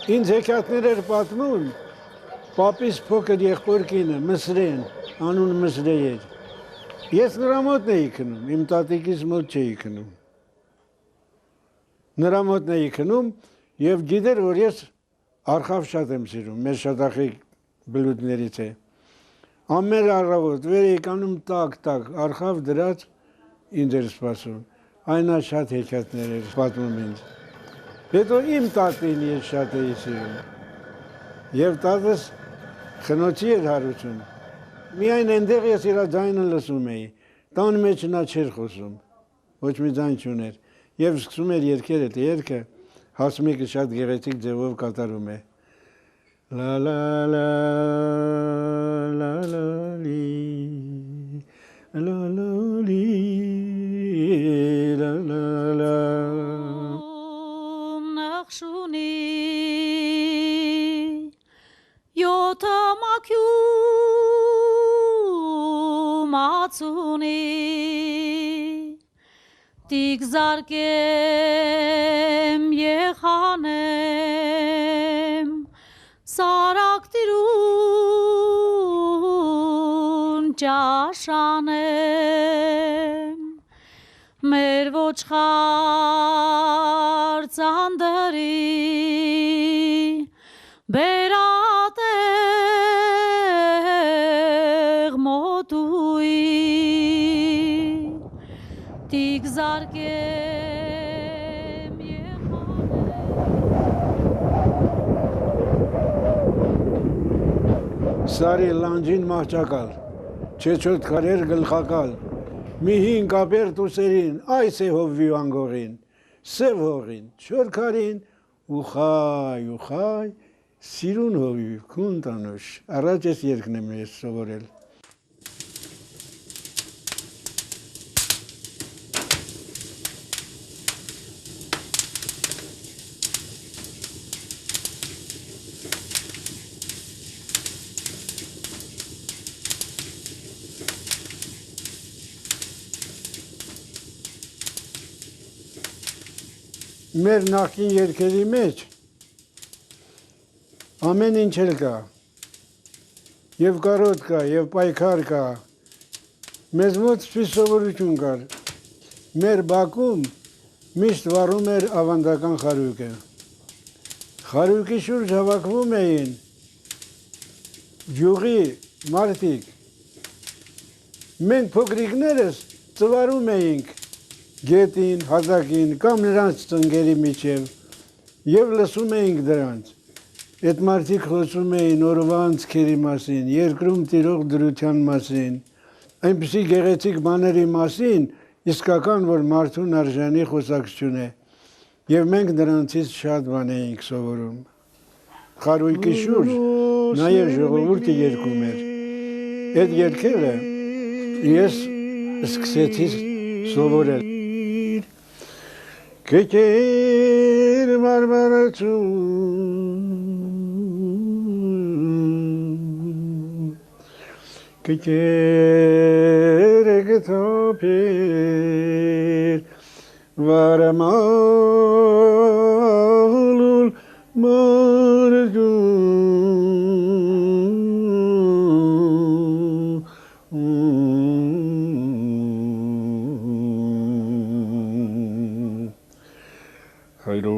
Ինձ հեքիաթներ էր պատմում, պապիս փոքր եղբոր կինը, Մսրեն, անուն Մսրե էր։ Ես նրա մոտն էի քնում, իմ տատիկիս մոտ չէի քնում։ Նրա մոտն էի քնում եւ գիտեր, որ ես արխավ շատ եմ սիրում, մեր շատախի բլութներից է։ Ամեն առավոտ վեր էի կանում տակ, արխավ դրած ինձ էր սպասում։ Այնա շատ հեքիաթներ էր պատմում ինձ։ Հետո իմ տատին ես շատ էի սիրում։ Եվ տատս խնոցի էր հարություն։ Միայն այնտեղ ես իր ձայնը լսում էի։ Տան մեջ նա չէր խոսում, ոչ մի ձայն չուներ։ Եվ սկսում էր երգել այդ երգը, Հասմիկը շատ գեղեցիկ ձևով կատարում է։ Լա լա լա լա լա լի լա լա լի լա լա լա Նախշունի յոթամակյու մացունի Տիկ զարկեմ եխանեմ սարակտիրուն ճաշանեմ մեր ոչխար ծանդրի բերատեղ մոտուի տիկ զարկեմ եխանեմ Սարի լանջին մահճակալ, չեչոտ քարեր գլխակալ, մի հին կապեր տուսերին, այս է հովվի անգողին, սև հողին, չոր քարին, ու խայ, սիրուն հովի, քուն տանուշ, առաջ ես երկն եմ ես սովորել։ Մեր նախկին երգերի մեջ ամեն ինչ էլ կա, և կարոտ կա, և պայքար կա, մեզ մոտ սպիս սովորություն կար, մեր բակում միշտ վառում էր ավանդական խարույկը, խարույկի շուրջ հավաքվում էին գյուղի մարդիկ, մենք փոքրիկներս ծվարում էինք գետին, հատակին, կամ նրանց ծնգերի միջև, և լսում էինք դրանց, այդ մարդիկ խոսում էին օրվա անցքերի մասին, երկրում տիրող դրության մասին, այնպիսի գեղեցիկ բաների մասին, իսկական, որ մարդուն արժանի խոսակցություն է, և մենք նրանցից շատ բան էինք սովորում։ Խարույկի շուրջ նաև ժողովուրդը երգում էր։ Այդ երգերը ես սկսեցի սովորել։ Կեկեր մարմարացում, կեկեր գտոպեր, վարամալուլ մարգում, Հայրո